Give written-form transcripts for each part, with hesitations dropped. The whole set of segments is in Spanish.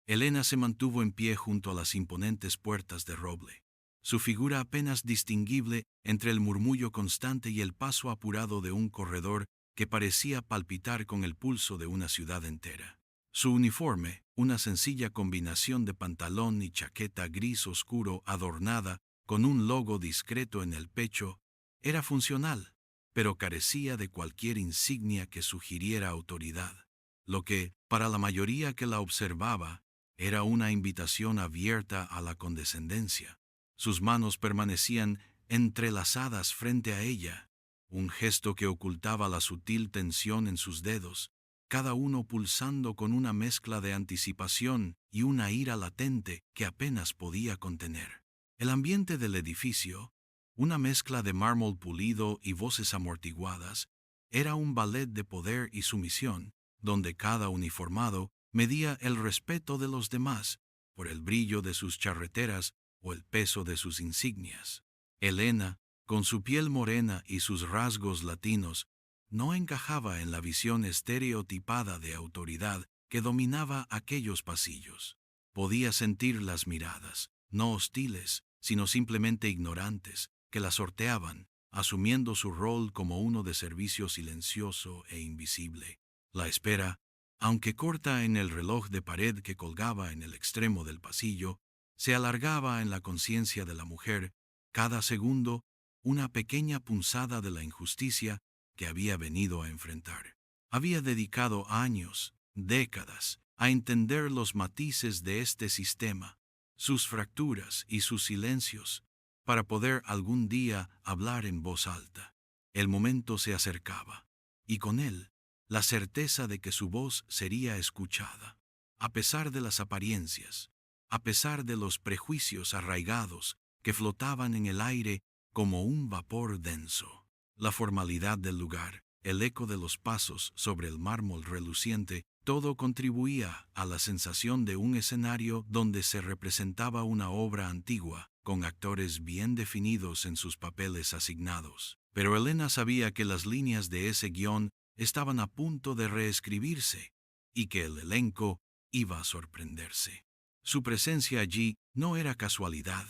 Elena se mantuvo en pie junto a las imponentes puertas de roble, su figura apenas distinguible entre el murmullo constante y el paso apurado de un corredor que parecía palpitar con el pulso de una ciudad entera. Su uniforme, una sencilla combinación de pantalón y chaqueta gris oscuro adornada con un logo discreto en el pecho, era funcional, pero carecía de cualquier insignia que sugiriera autoridad, lo que, para la mayoría que la observaba, era una invitación abierta a la condescendencia. Sus manos permanecían entrelazadas frente a ella, un gesto que ocultaba la sutil tensión en sus dedos, cada uno pulsando con una mezcla de anticipación y una ira latente que apenas podía contener. El ambiente del edificio, una mezcla de mármol pulido y voces amortiguadas, era un ballet de poder y sumisión, donde cada uniformado medía el respeto de los demás por el brillo de sus charreteras o el peso de sus insignias. Elena, con su piel morena y sus rasgos latinos, no encajaba en la visión estereotipada de autoridad que dominaba aquellos pasillos. Podía sentir las miradas, no hostiles, sino simplemente ignorantes, que la sorteaban, asumiendo su rol como uno de servicio silencioso e invisible. La espera, aunque corta en el reloj de pared que colgaba en el extremo del pasillo, se alargaba en la conciencia de la mujer, cada segundo, una pequeña punzada de la injusticia que había venido a enfrentar. Había dedicado años, décadas, a entender los matices de este sistema, sus fracturas y sus silencios, para poder algún día hablar en voz alta. El momento se acercaba, y con él, la certeza de que su voz sería escuchada, a pesar de las apariencias, a pesar de los prejuicios arraigados que flotaban en el aire como un vapor denso. La formalidad del lugar, el eco de los pasos sobre el mármol reluciente, todo contribuía a la sensación de un escenario donde se representaba una obra antigua, con actores bien definidos en sus papeles asignados. Pero Elena sabía que las líneas de ese guión estaban a punto de reescribirse, y que el elenco iba a sorprenderse. Su presencia allí no era casualidad,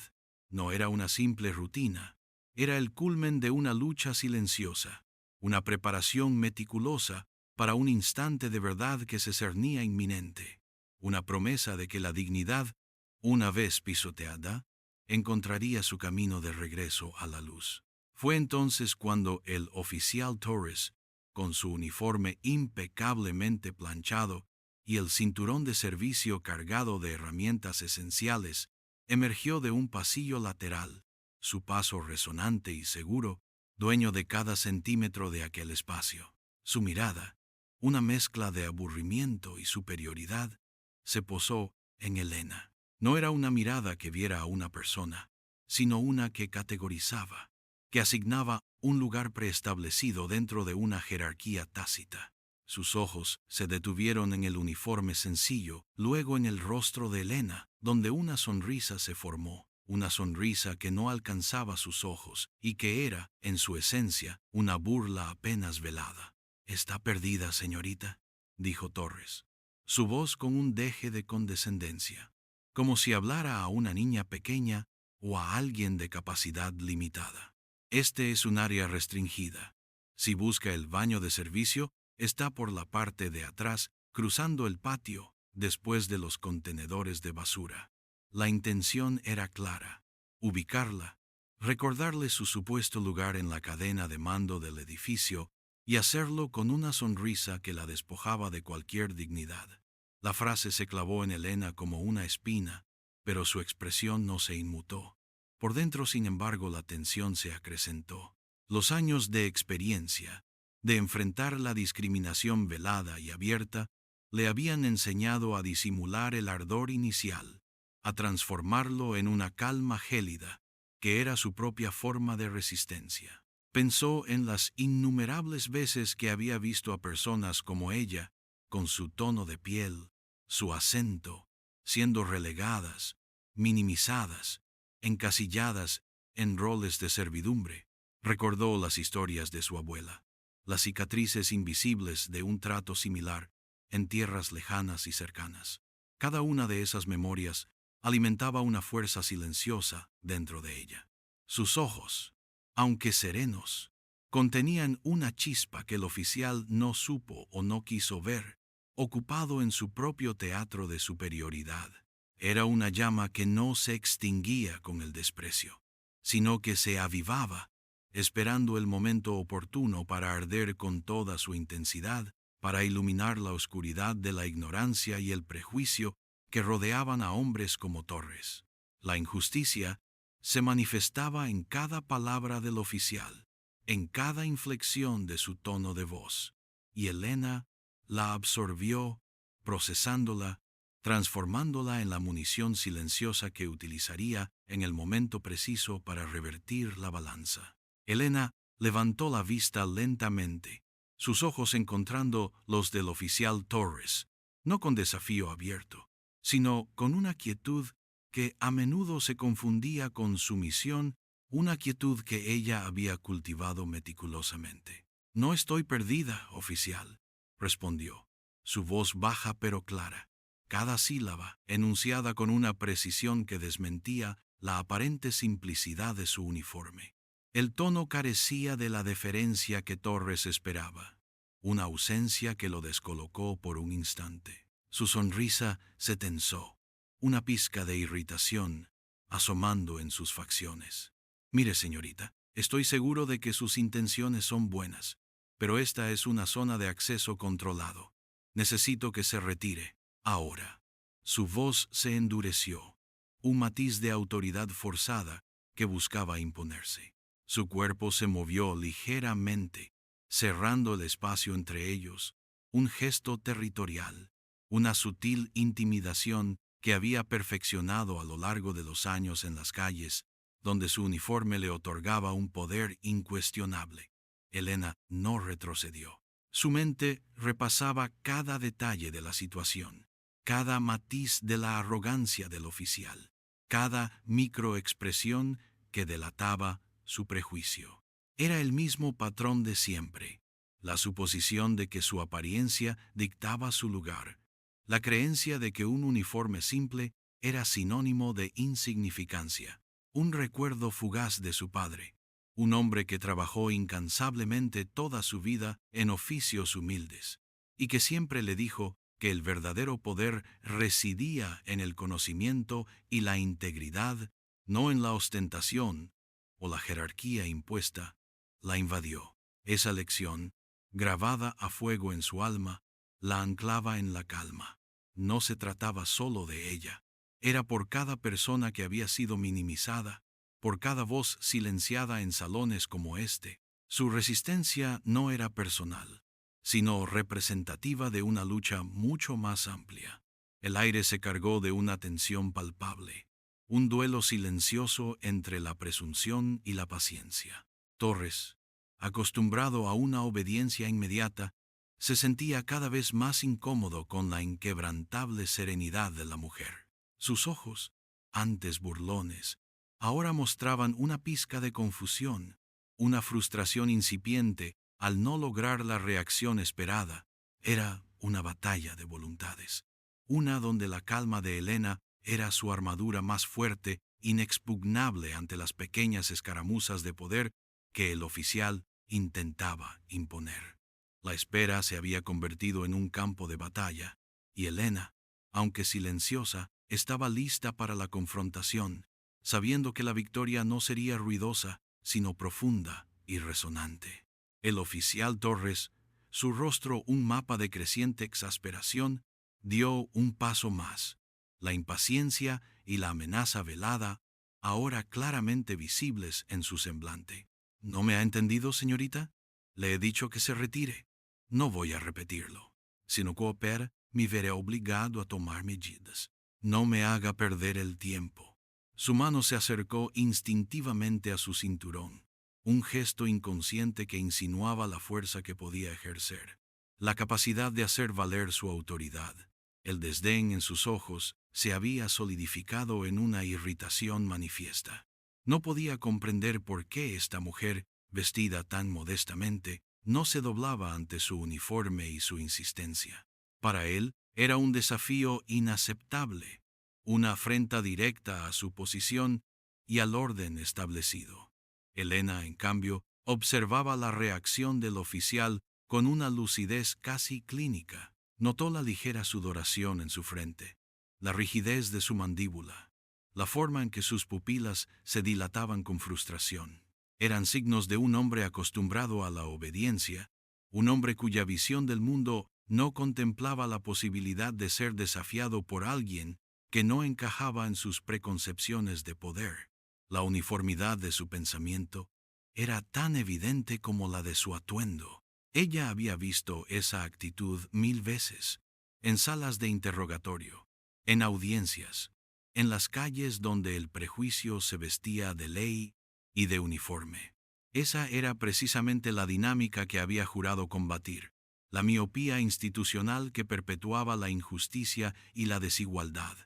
no era una simple rutina, era el culmen de una lucha silenciosa, una preparación meticulosa para un instante de verdad que se cernía inminente, una promesa de que la dignidad, una vez pisoteada, encontraría su camino de regreso a la luz. Fue entonces cuando el oficial Torres, con su uniforme impecablemente planchado y el cinturón de servicio cargado de herramientas esenciales, emergió de un pasillo lateral, su paso resonante y seguro, dueño de cada centímetro de aquel espacio. Su mirada, una mezcla de aburrimiento y superioridad, se posó en Elena. No era una mirada que viera a una persona, sino una que categorizaba, que asignaba un lugar preestablecido dentro de una jerarquía tácita. Sus ojos se detuvieron en el uniforme sencillo, luego en el rostro de Elena, donde una sonrisa se formó, una sonrisa que no alcanzaba sus ojos y que era, en su esencia, una burla apenas velada. «¿Está perdida, señorita?», dijo Torres, su voz con un deje de condescendencia, como si hablara a una niña pequeña o a alguien de capacidad limitada. «Este es un área restringida. Si busca el baño de servicio, está por la parte de atrás, cruzando el patio, después de los contenedores de basura». La intención era clara: ubicarla, recordarle su supuesto lugar en la cadena de mando del edificio y hacerlo con una sonrisa que la despojaba de cualquier dignidad. La frase se clavó en Elena como una espina, pero su expresión no se inmutó. Por dentro, sin embargo, la tensión se acrecentó. Los años de experiencia, de enfrentar la discriminación velada y abierta, le habían enseñado a disimular el ardor inicial, a transformarlo en una calma gélida, que era su propia forma de resistencia. Pensó en las innumerables veces que había visto a personas como ella, con su tono de piel, su acento, siendo relegadas, minimizadas, encasilladas en roles de servidumbre. Recordó las historias de su abuela, las cicatrices invisibles de un trato similar en tierras lejanas y cercanas. Cada una de esas memorias alimentaba una fuerza silenciosa dentro de ella. Sus ojos, aunque serenos, contenían una chispa que el oficial no supo o no quiso ver, ocupado en su propio teatro de superioridad. Era una llama que no se extinguía con el desprecio, sino que se avivaba, esperando el momento oportuno para arder con toda su intensidad, para iluminar la oscuridad de la ignorancia y el prejuicio que rodeaban a hombres como Torres. La injusticia se manifestaba en cada palabra del oficial, en cada inflexión de su tono de voz, y Elena la absorbió, procesándola, transformándola en la munición silenciosa que utilizaría en el momento preciso para revertir la balanza. Elena levantó la vista lentamente, sus ojos encontrando los del oficial Torres, no con desafío abierto, sino con una quietud que a menudo se confundía con sumisión, una quietud que ella había cultivado meticulosamente. «No estoy perdida, oficial», respondió, su voz baja pero clara, cada sílaba enunciada con una precisión que desmentía la aparente simplicidad de su uniforme. El tono carecía de la deferencia que Torres esperaba, una ausencia que lo descolocó por un instante. Su sonrisa se tensó, una pizca de irritación asomando en sus facciones. «Mire, señorita, estoy seguro de que sus intenciones son buenas, pero esta es una zona de acceso controlado. Necesito que se retire, ahora». Su voz se endureció, un matiz de autoridad forzada que buscaba imponerse. Su cuerpo se movió ligeramente, cerrando el espacio entre ellos, un gesto territorial, una sutil intimidación que había perfeccionado a lo largo de los años en las calles, donde su uniforme le otorgaba un poder incuestionable. Elena no retrocedió. Su mente repasaba cada detalle de la situación, cada matiz de la arrogancia del oficial, cada microexpresión que delataba su prejuicio. Era el mismo patrón de siempre, la suposición de que su apariencia dictaba su lugar, la creencia de que un uniforme simple era sinónimo de insignificancia, un recuerdo fugaz de su padre, un hombre que trabajó incansablemente toda su vida en oficios humildes, y que siempre le dijo que el verdadero poder residía en el conocimiento y la integridad, no en la ostentación o la jerarquía impuesta. La invadió. Esa lección, grabada a fuego en su alma, la anclaba en la calma. No se trataba solo de ella. Era por cada persona que había sido minimizada, por cada voz silenciada en salones como este. Su resistencia no era personal, sino representativa de una lucha mucho más amplia. El aire se cargó de una tensión palpable, un duelo silencioso entre la presunción y la paciencia. Torres, acostumbrado a una obediencia inmediata, se sentía cada vez más incómodo con la inquebrantable serenidad de la mujer. Sus ojos, antes burlones, ahora mostraban una pizca de confusión, una frustración incipiente al no lograr la reacción esperada. Era una batalla de voluntades, una donde la calma de Elena era su armadura más fuerte, inexpugnable ante las pequeñas escaramuzas de poder que el oficial intentaba imponer. La espera se había convertido en un campo de batalla, y Elena, aunque silenciosa, estaba lista para la confrontación, sabiendo que la victoria no sería ruidosa, sino profunda y resonante. El oficial Torres, su rostro un mapa de creciente exasperación, dio un paso más. La impaciencia y la amenaza velada, ahora claramente visibles en su semblante. ¿No me ha entendido, señorita? Le he dicho que se retire. No voy a repetirlo. Si no coopera, me veré obligado a tomar medidas. No me haga perder el tiempo. Su mano se acercó instintivamente a su cinturón, un gesto inconsciente que insinuaba la fuerza que podía ejercer, la capacidad de hacer valer su autoridad. El desdén en sus ojos se había solidificado en una irritación manifiesta. No podía comprender por qué esta mujer, vestida tan modestamente, no se doblaba ante su uniforme y su insistencia. Para él, Era un desafío inaceptable, una afrenta directa a su posición y al orden establecido. Elena, en cambio, observaba la reacción del oficial con una lucidez casi clínica. Notó la ligera sudoración en su frente, la rigidez de su mandíbula, la forma en que sus pupilas se dilataban con frustración. Eran signos de un hombre acostumbrado a la obediencia, un hombre cuya visión del mundo no contemplaba la posibilidad de ser desafiado por alguien que no encajaba en sus preconcepciones de poder. La uniformidad de su pensamiento era tan evidente como la de su atuendo. Ella había visto esa actitud 1000 veces, en salas de interrogatorio, en audiencias, en las calles donde el prejuicio se vestía de ley y de uniforme. Esa era precisamente la dinámica que había jurado combatir, la miopía institucional que perpetuaba la injusticia y la desigualdad.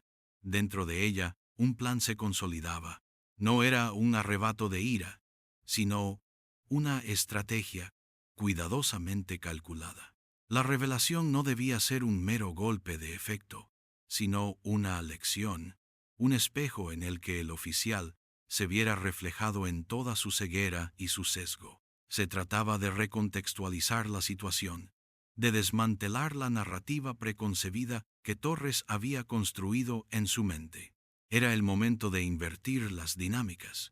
Dentro de ella, un plan se consolidaba. No era un arrebato de ira, sino una estrategia cuidadosamente calculada. La revelación no debía ser un mero golpe de efecto, sino una lección, un espejo en el que el oficial se viera reflejado en toda su ceguera y su sesgo. Se trataba de recontextualizar la situación, de desmantelar la narrativa preconcebida que Torres había construido en su mente. Era el momento de invertir las dinámicas,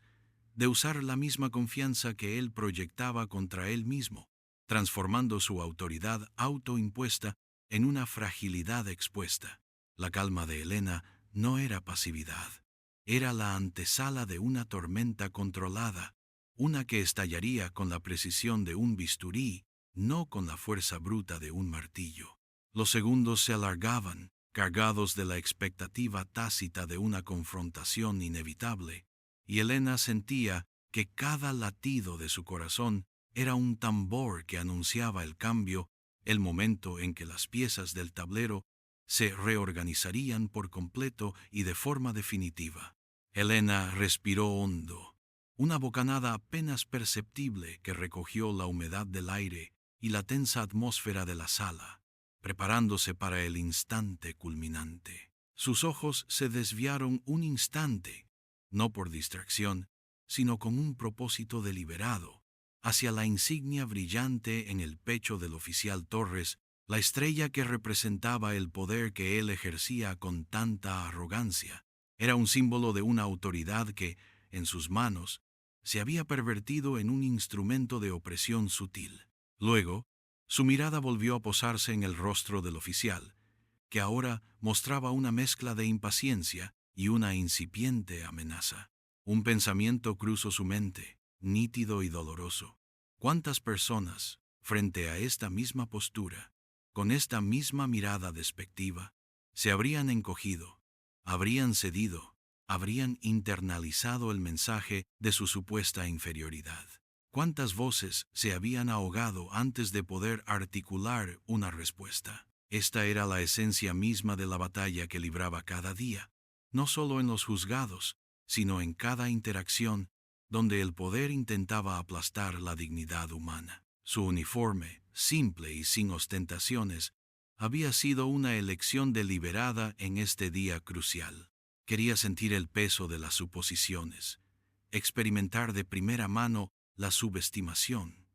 de usar la misma confianza que él proyectaba contra él mismo, transformando su autoridad autoimpuesta en una fragilidad expuesta. La calma de Elena no era pasividad, era la antesala de una tormenta controlada, una que estallaría con la precisión de un bisturí, no con la fuerza bruta de un martillo. Los segundos se alargaban, cargados de la expectativa tácita de una confrontación inevitable, y Elena sentía que cada latido de su corazón era un tambor que anunciaba el cambio, el momento en que las piezas del tablero se reorganizarían por completo y de forma definitiva. Elena respiró hondo, una bocanada apenas perceptible que recogió la humedad del aire y la tensa atmósfera de la sala, preparándose para el instante culminante. Sus ojos se desviaron un instante, no por distracción, sino con un propósito deliberado, hacia la insignia brillante en el pecho del oficial Torres, la estrella que representaba el poder que él ejercía con tanta arrogancia. Era un símbolo de una autoridad que, en sus manos, se había pervertido en un instrumento de opresión sutil. Luego, su mirada volvió a posarse en el rostro del oficial, que ahora mostraba una mezcla de impaciencia y una incipiente amenaza. Un pensamiento cruzó su mente, nítido y doloroso. ¿Cuántas personas, frente a esta misma postura, con esta misma mirada despectiva, se habrían encogido, habrían cedido, habrían internalizado el mensaje de su supuesta inferioridad? ¿Cuántas voces se habían ahogado antes de poder articular una respuesta? Esta era la esencia misma de la batalla que libraba cada día, no solo en los juzgados, sino en cada interacción donde el poder intentaba aplastar la dignidad humana. Su uniforme, simple y sin ostentaciones, había sido una elección deliberada en este día crucial. Quería sentir el peso de las suposiciones, experimentar de primera mano la subestimación,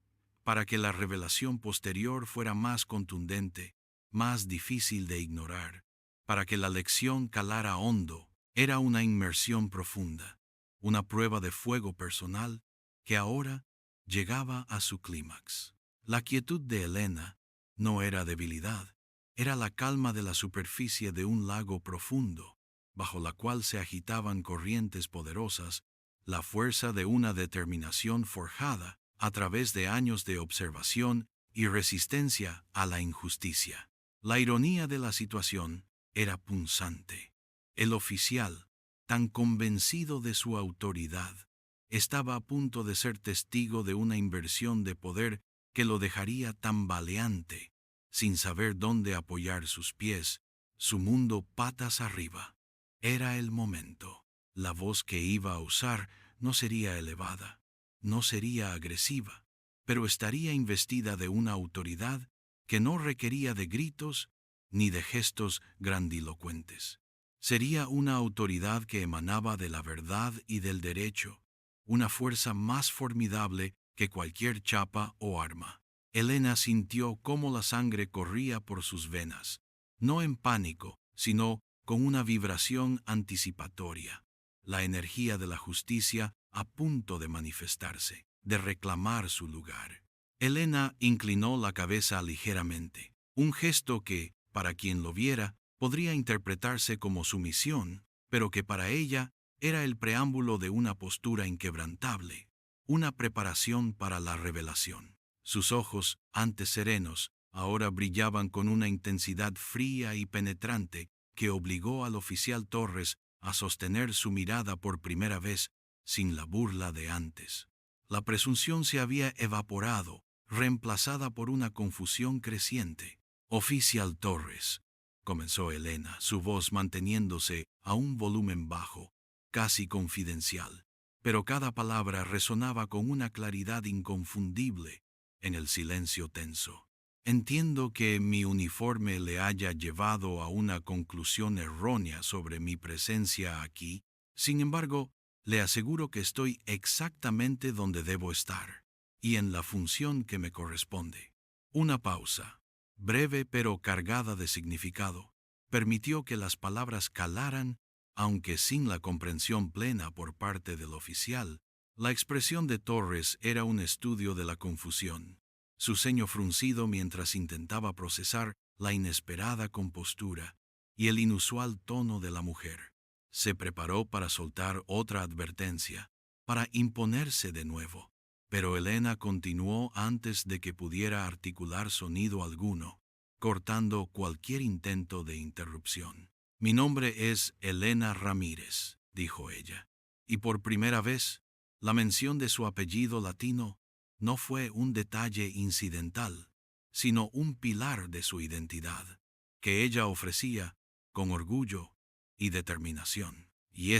para que la revelación posterior fuera más contundente, más difícil de ignorar, para que la lección calara hondo. Era una inmersión profunda, una prueba de fuego personal que ahora llegaba a su clímax. La quietud de Elena no era debilidad, era la calma de la superficie de un lago profundo, bajo la cual se agitaban corrientes poderosas, la fuerza de una determinación forjada a través de años de observación y resistencia a la injusticia. La ironía de la situación era punzante. El oficial, tan convencido de su autoridad, estaba a punto de ser testigo de una inversión de poder que lo dejaría tambaleante, sin saber dónde apoyar sus pies, su mundo patas arriba. Era el momento. La voz que iba a usar no sería elevada, no sería agresiva, pero estaría investida de una autoridad que no requería de gritos ni de gestos grandilocuentes. Sería una autoridad que emanaba de la verdad y del derecho, una fuerza más formidable que cualquier chapa o arma. Helena sintió cómo la sangre corría por sus venas, no en pánico, sino con una vibración anticipatoria. La energía de la justicia a punto de manifestarse, de reclamar su lugar. Helena inclinó la cabeza ligeramente, un gesto que, para quien lo viera, podría interpretarse como sumisión, pero que para ella era el preámbulo de una postura inquebrantable, una preparación para la revelación. Sus ojos, antes serenos, ahora brillaban con una intensidad fría y penetrante que obligó al oficial Torres a sostener su mirada por primera vez sin la burla de antes. La presunción se había evaporado, reemplazada por una confusión creciente. «Oficial Torres», comenzó Helena, su voz manteniéndose a un volumen bajo, casi confidencial, pero cada palabra resonaba con una claridad inconfundible en el silencio tenso. «Entiendo que mi uniforme le haya llevado a una conclusión errónea sobre mi presencia aquí. Sin embargo, le aseguro que estoy exactamente donde debo estar, y en la función que me corresponde». Una pausa, breve pero cargada de significado, permitió que las palabras calaran, aunque sin la comprensión plena por parte del oficial. La expresión de Torres era un estudio de la confusión, su ceño fruncido mientras intentaba procesar la inesperada compostura y el inusual tono de la mujer. Se preparó para soltar otra advertencia, para imponerse de nuevo, pero Helena continuó antes de que pudiera articular sonido alguno, cortando cualquier intento de interrupción. «Mi nombre es Helena Ramírez», dijo ella, y por primera vez, la mención de su apellido latino no fue un detalle incidental, sino un pilar de su identidad, que ella ofrecía con orgullo y determinación. «Y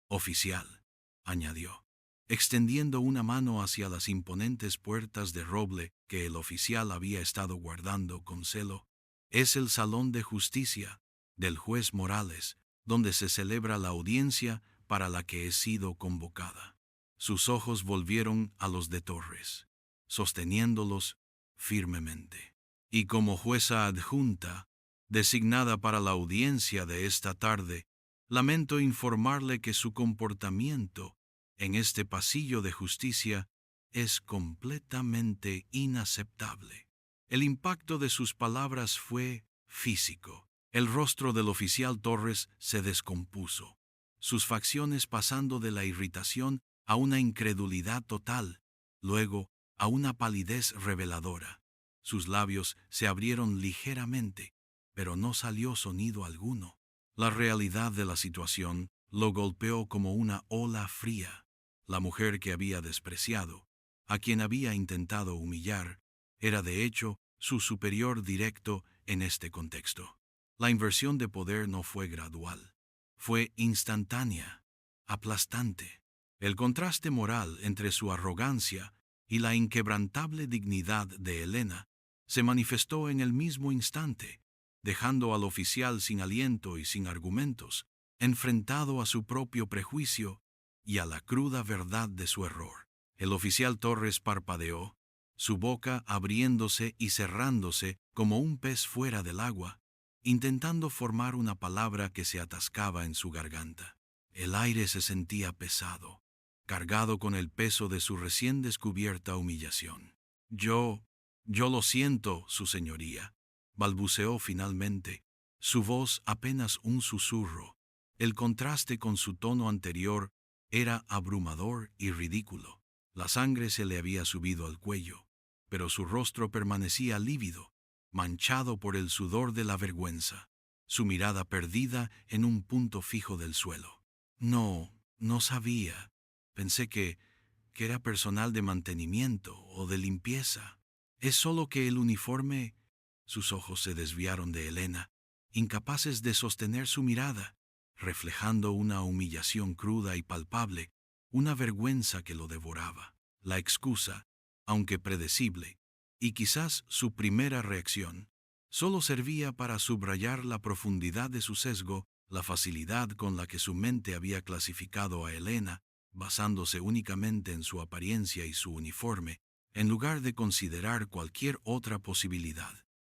oficial», añadió, extendiendo una mano hacia las imponentes puertas de roble que el oficial había estado guardando con celo, «es el salón de justicia del juez Morales, donde se celebra la audiencia para la que he sido convocada». Sus ojos volvieron a los de Torres, sosteniéndolos firmemente. «Y como jueza adjunta, designada para la audiencia de esta tarde, lamento informarle que su comportamiento en este pasillo de justicia es completamente inaceptable». El impacto de sus palabras fue físico. El rostro del oficial Torres se descompuso, sus facciones pasando de la irritación a una incredulidad total, luego a una palidez reveladora. Sus labios se abrieron ligeramente, pero no salió sonido alguno. La realidad de la situación lo golpeó como una ola fría. La mujer que había despreciado, a quien había intentado humillar, era de hecho su superior directo en este contexto. La inversión de poder no fue gradual, fue instantánea, aplastante. El contraste moral entre su arrogancia y la inquebrantable dignidad de Helena se manifestó en el mismo instante, dejando al oficial sin aliento y sin argumentos, enfrentado a su propio prejuicio y a la cruda verdad de su error. El oficial Torres parpadeó, su boca abriéndose y cerrándose como un pez fuera del agua, intentando formar una palabra que se atascaba en su garganta. El aire se sentía pesado, cargado con el peso de su recién descubierta humillación. Yo lo siento, su señoría», balbuceó finalmente, su voz apenas un susurro. El contraste con su tono anterior era abrumador y ridículo. La sangre se le había subido al cuello, pero su rostro permanecía lívido, manchado por el sudor de la vergüenza, su mirada perdida en un punto fijo del suelo. No sabía. Pensé que era personal de mantenimiento o de limpieza. Es solo que el uniforme...». Sus ojos se desviaron de Helena, incapaces de sostener su mirada, reflejando una humillación cruda y palpable, una vergüenza que lo devoraba. La excusa, aunque predecible, y quizás su primera reacción, solo servía para subrayar la profundidad de su sesgo, la facilidad con la que su mente había clasificado a Elena, basándose únicamente en su apariencia y su uniforme, en lugar de considerar cualquier otra posibilidad.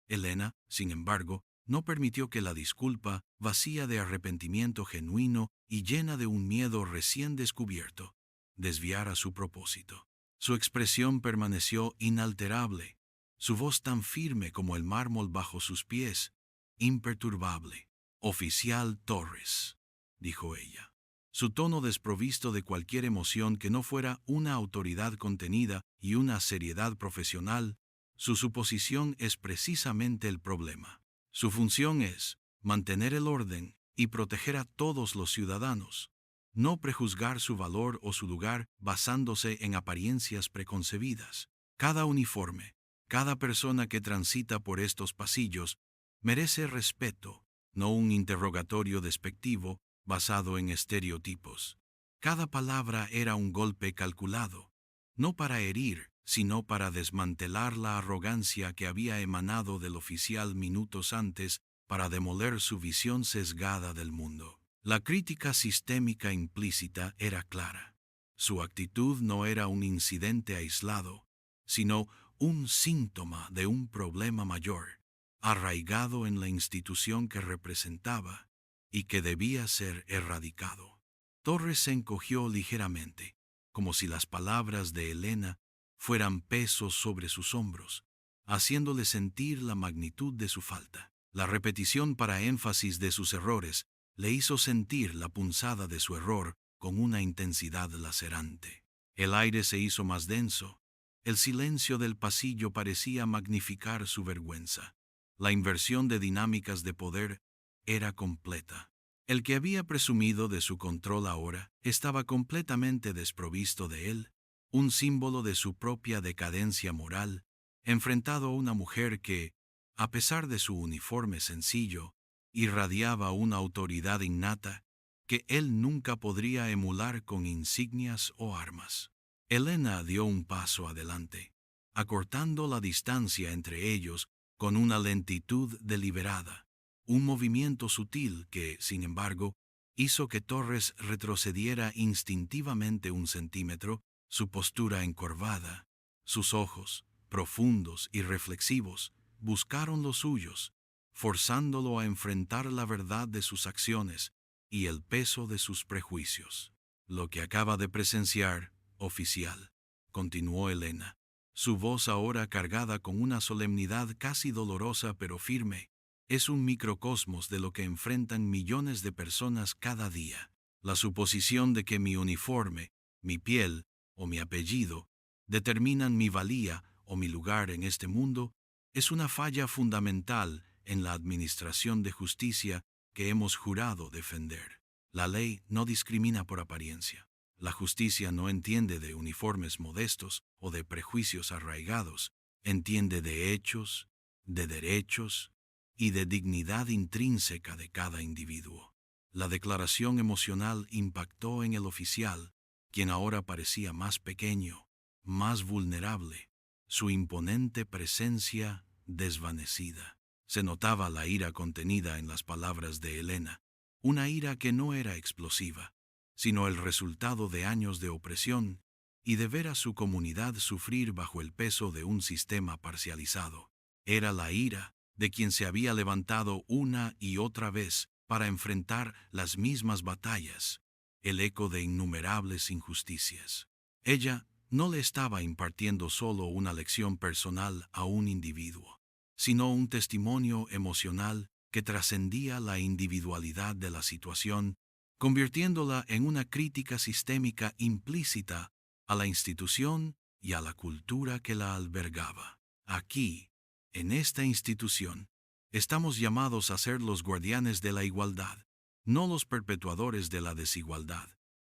Elena, sin embargo, no permitió que la disculpa, vacía de arrepentimiento genuino y llena de un miedo recién descubierto, desviara su propósito. Su expresión permaneció inalterable, su voz tan firme como el mármol bajo sus pies, imperturbable. «Oficial Torres», dijo ella. Su tono desprovisto de cualquier emoción que no fuera una autoridad contenida y una seriedad profesional. Su suposición es precisamente el problema. Su función es mantener el orden y proteger a todos los ciudadanos, no prejuzgar su valor o su lugar basándose en apariencias preconcebidas. Cada uniforme, cada persona que transita por estos pasillos merece respeto, no un interrogatorio despectivo basado en estereotipos. Cada palabra era un golpe calculado, no para herir, sino para desmantelar la arrogancia que había emanado del oficial minutos antes para demoler su visión sesgada del mundo. La crítica sistémica implícita era clara. Su actitud no era un incidente aislado, sino un síntoma de un problema mayor, arraigado en la institución que representaba y que debía ser erradicado. Torres se encogió ligeramente, como si las palabras de Elena fueran pesos sobre sus hombros, haciéndole sentir la magnitud de su falta. La repetición para énfasis de sus errores le hizo sentir la punzada de su error con una intensidad lacerante. El aire se hizo más denso. El silencio del pasillo parecía magnificar su vergüenza. La inversión de dinámicas de poder era completa. El que había presumido de su control ahora estaba completamente desprovisto de él, un símbolo de su propia decadencia moral, enfrentado a una mujer que, a pesar de su uniforme sencillo, irradiaba una autoridad innata que él nunca podría emular con insignias o armas. Elena dio un paso adelante, acortando la distancia entre ellos con una lentitud deliberada, un movimiento sutil que, sin embargo, hizo que Torres retrocediera instintivamente un centímetro, su postura encorvada, sus ojos, profundos y reflexivos, buscaron los suyos, forzándolo a enfrentar la verdad de sus acciones y el peso de sus prejuicios. Lo que acaba de presenciar, oficial, continuó Elena, su voz ahora cargada con una solemnidad casi dolorosa pero firme, es un microcosmos de lo que enfrentan millones de personas cada día. La suposición de que mi uniforme, mi piel o mi apellido determinan mi valía o mi lugar en este mundo es una falla fundamental en la administración de justicia que hemos jurado defender. La ley no discrimina por apariencia. La justicia no entiende de uniformes modestos o de prejuicios arraigados, entiende de hechos, de derechos y de dignidad intrínseca de cada individuo. La declaración emocional impactó en el oficial, quien ahora parecía más pequeño, más vulnerable, su imponente presencia desvanecida. Se notaba la ira contenida en las palabras de Elena, una ira que no era explosiva, sino el resultado de años de opresión y de ver a su comunidad sufrir bajo el peso de un sistema parcializado. Era la ira de quien se había levantado una y otra vez para enfrentar las mismas batallas, el eco de innumerables injusticias. Ella no le estaba impartiendo solo una lección personal a un individuo, sino un testimonio emocional que trascendía la individualidad de la situación, convirtiéndola en una crítica sistémica implícita a la institución y a la cultura que la albergaba. Aquí, en esta institución, estamos llamados a ser los guardianes de la igualdad, no los perpetuadores de la desigualdad,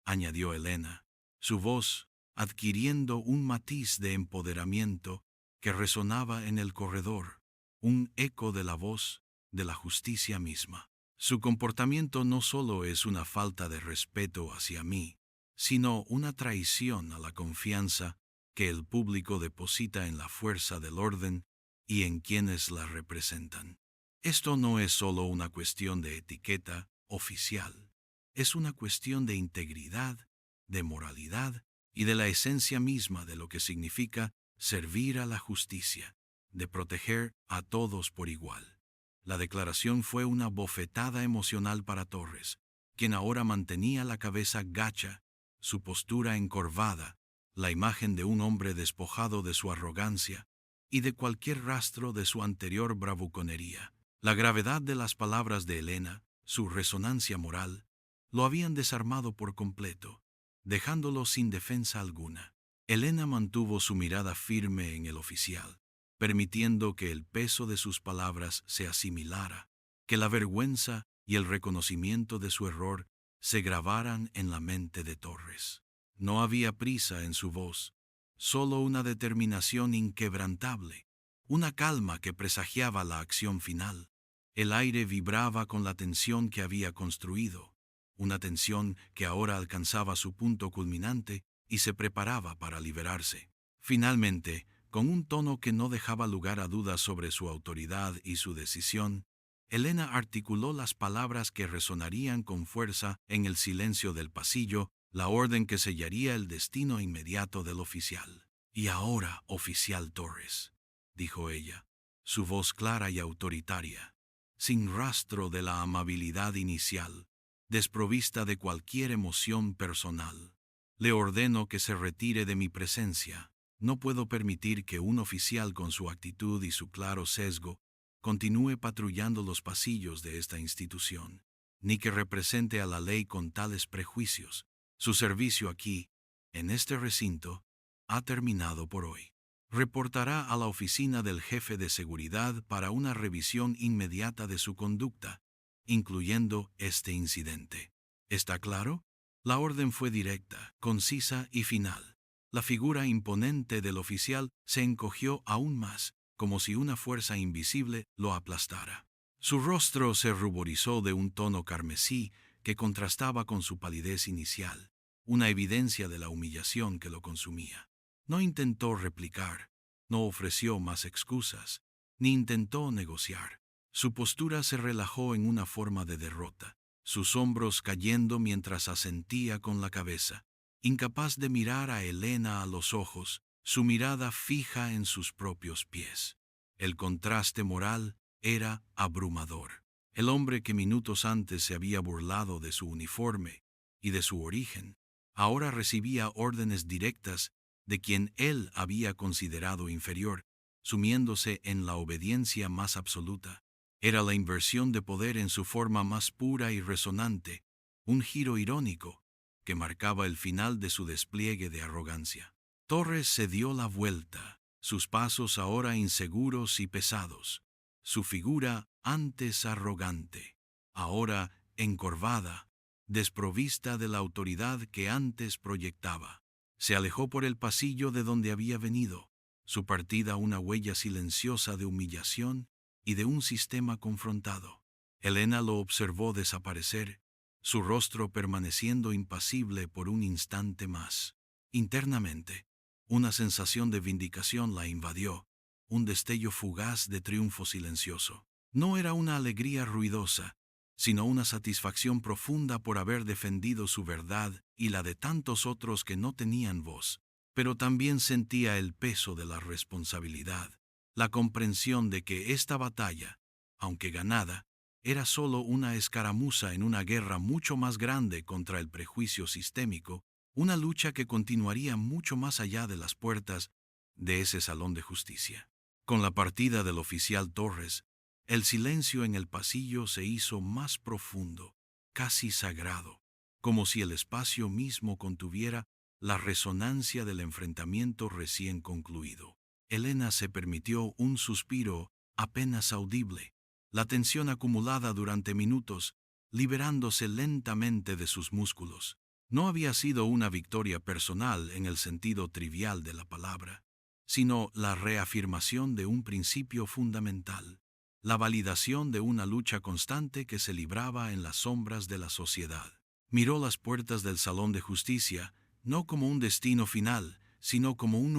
añadió Elena, su voz adquiriendo un matiz de empoderamiento que resonaba en el corredor, un eco de la voz de la justicia misma. Su comportamiento no solo es una falta de respeto hacia mí, sino una traición a la confianza que el público deposita en la fuerza del orden y en quienes la representan. Esto no es solo una cuestión de etiqueta oficial, es una cuestión de integridad, de moralidad y de la esencia misma de lo que significa servir a la justicia, de proteger a todos por igual. La declaración fue una bofetada emocional para Torres, quien ahora mantenía la cabeza gacha, su postura encorvada, la imagen de un hombre despojado de su arrogancia y de cualquier rastro de su anterior bravuconería. La gravedad de las palabras de Elena, su resonancia moral, lo habían desarmado por completo, dejándolo sin defensa alguna. Elena mantuvo su mirada firme en el oficial, permitiendo que el peso de sus palabras se asimilara, que la vergüenza y el reconocimiento de su error se grabaran en la mente de Torres. No había prisa en su voz, solo una determinación inquebrantable, una calma que presagiaba la acción final. El aire vibraba con la tensión que había construido, una tensión que ahora alcanzaba su punto culminante y se preparaba para liberarse. Finalmente, con un tono que no dejaba lugar a dudas sobre su autoridad y su decisión, Elena articuló las palabras que resonarían con fuerza en el silencio del pasillo, la orden que sellaría el destino inmediato del oficial. «Y ahora, oficial Torres», dijo ella, su voz clara y autoritaria, sin rastro de la amabilidad inicial, desprovista de cualquier emoción personal. «Le ordeno que se retire de mi presencia. No puedo permitir que un oficial con su actitud y su claro sesgo continúe patrullando los pasillos de esta institución, ni que represente a la ley con tales prejuicios. Su servicio aquí, en este recinto, ha terminado por hoy. Reportará a la oficina del jefe de seguridad para una revisión inmediata de su conducta, incluyendo este incidente. ¿Está claro?». La orden fue directa, concisa y final. La figura imponente del oficial se encogió aún más, como si una fuerza invisible lo aplastara. Su rostro se ruborizó de un tono carmesí que contrastaba con su palidez inicial, una evidencia de la humillación que lo consumía. No intentó replicar, no ofreció más excusas, ni intentó negociar. Su postura se relajó en una forma de derrota, sus hombros cayendo mientras asentía con la cabeza, incapaz de mirar a Elena a los ojos, su mirada fija en sus propios pies. El contraste moral era abrumador. El hombre que minutos antes se había burlado de su uniforme y de su origen, ahora recibía órdenes directas de quien él había considerado inferior, sumiéndose en la obediencia más absoluta. Era la inversión de poder en su forma más pura y resonante, un giro irónico que marcaba el final de su despliegue de arrogancia. Torres se dio la vuelta, sus pasos ahora inseguros y pesados, su figura antes arrogante, ahora encorvada, desprovista de la autoridad que antes proyectaba. Se alejó por el pasillo de donde había venido, su partida una huella silenciosa de humillación y de un sistema confrontado. Elena lo observó desaparecer, su rostro permaneciendo impasible por un instante más. Internamente, una sensación de vindicación la invadió, un destello fugaz de triunfo silencioso. No era una alegría ruidosa, sino una satisfacción profunda por haber defendido su verdad y la de tantos otros que no tenían voz. Pero también sentía el peso de la responsabilidad, la comprensión de que esta batalla, aunque ganada, era solo una escaramuza en una guerra mucho más grande contra el prejuicio sistémico, una lucha que continuaría mucho más allá de las puertas de ese salón de justicia. Con la partida del oficial Torres, el silencio en el pasillo se hizo más profundo, casi sagrado, como si el espacio mismo contuviera la resonancia del enfrentamiento recién concluido. Elena se permitió un suspiro apenas audible, la tensión acumulada durante minutos, liberándose lentamente de sus músculos. No había sido una victoria personal en el sentido trivial de la palabra, sino la reafirmación de un principio fundamental, la validación de una lucha constante que se libraba en las sombras de la sociedad. Miró las puertas del salón de justicia, no como un destino final, sino como un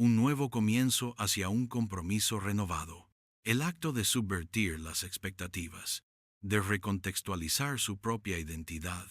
un nuevo comienzo hacia un compromiso renovado. El acto de subvertir las expectativas, de recontextualizar su propia identidad,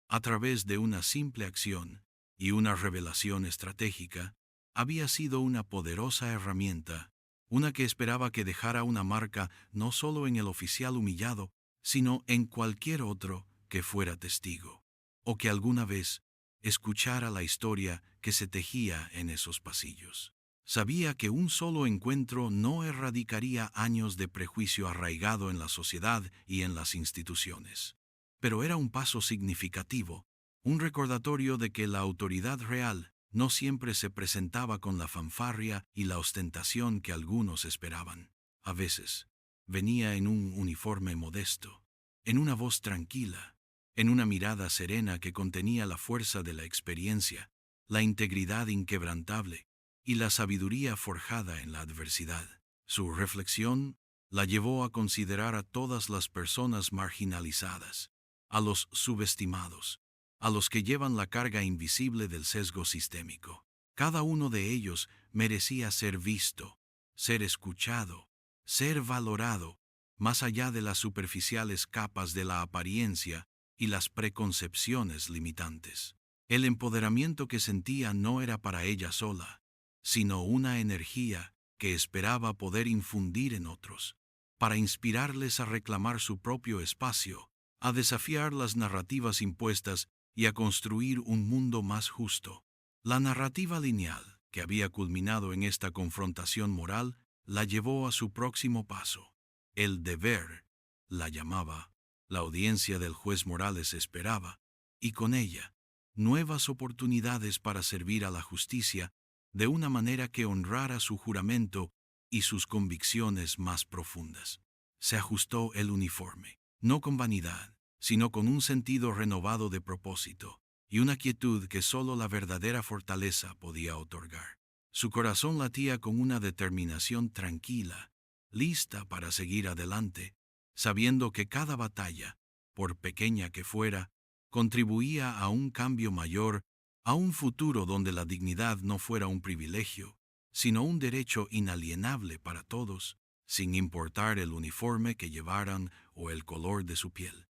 a través de una simple acción y una revelación estratégica, había sido una poderosa herramienta, una que esperaba que dejara una marca no solo en el oficial humillado, sino en cualquier otro que fuera testigo, o que alguna vez escuchara la historia que se tejía en esos pasillos. Sabía que un solo encuentro no erradicaría años de prejuicio arraigado en la sociedad y en las instituciones. Pero era un paso significativo, un recordatorio de que la autoridad real no siempre se presentaba con la fanfarria y la ostentación que algunos esperaban. A veces, venía en un uniforme modesto, en una voz tranquila, en una mirada serena que contenía la fuerza de la experiencia, la integridad inquebrantable y la sabiduría forjada en la adversidad. Su reflexión la llevó a considerar a todas las personas marginalizadas, a los subestimados, a los que llevan la carga invisible del sesgo sistémico. Cada uno de ellos merecía ser visto, ser escuchado, ser valorado, más allá de las superficiales capas de la apariencia y las preconcepciones limitantes. El empoderamiento que sentía no era para ella sola, sino una energía que esperaba poder infundir en otros, para inspirarles a reclamar su propio espacio, a desafiar las narrativas impuestas y a construir un mundo más justo. La narrativa lineal, que había culminado en esta confrontación moral, la llevó a su próximo paso. El deber, la llamaba, la audiencia del juez Morales esperaba, y con ella, nuevas oportunidades para servir a la justicia de una manera que honrara su juramento y sus convicciones más profundas. Se ajustó el uniforme, no con vanidad, sino con un sentido renovado de propósito, y una quietud que solo la verdadera fortaleza podía otorgar. Su corazón latía con una determinación tranquila, lista para seguir adelante, sabiendo que cada batalla, por pequeña que fuera, contribuía a un cambio mayor, a un futuro donde la dignidad no fuera un privilegio, sino un derecho inalienable para todos, sin importar el uniforme que llevaran o el color de su piel.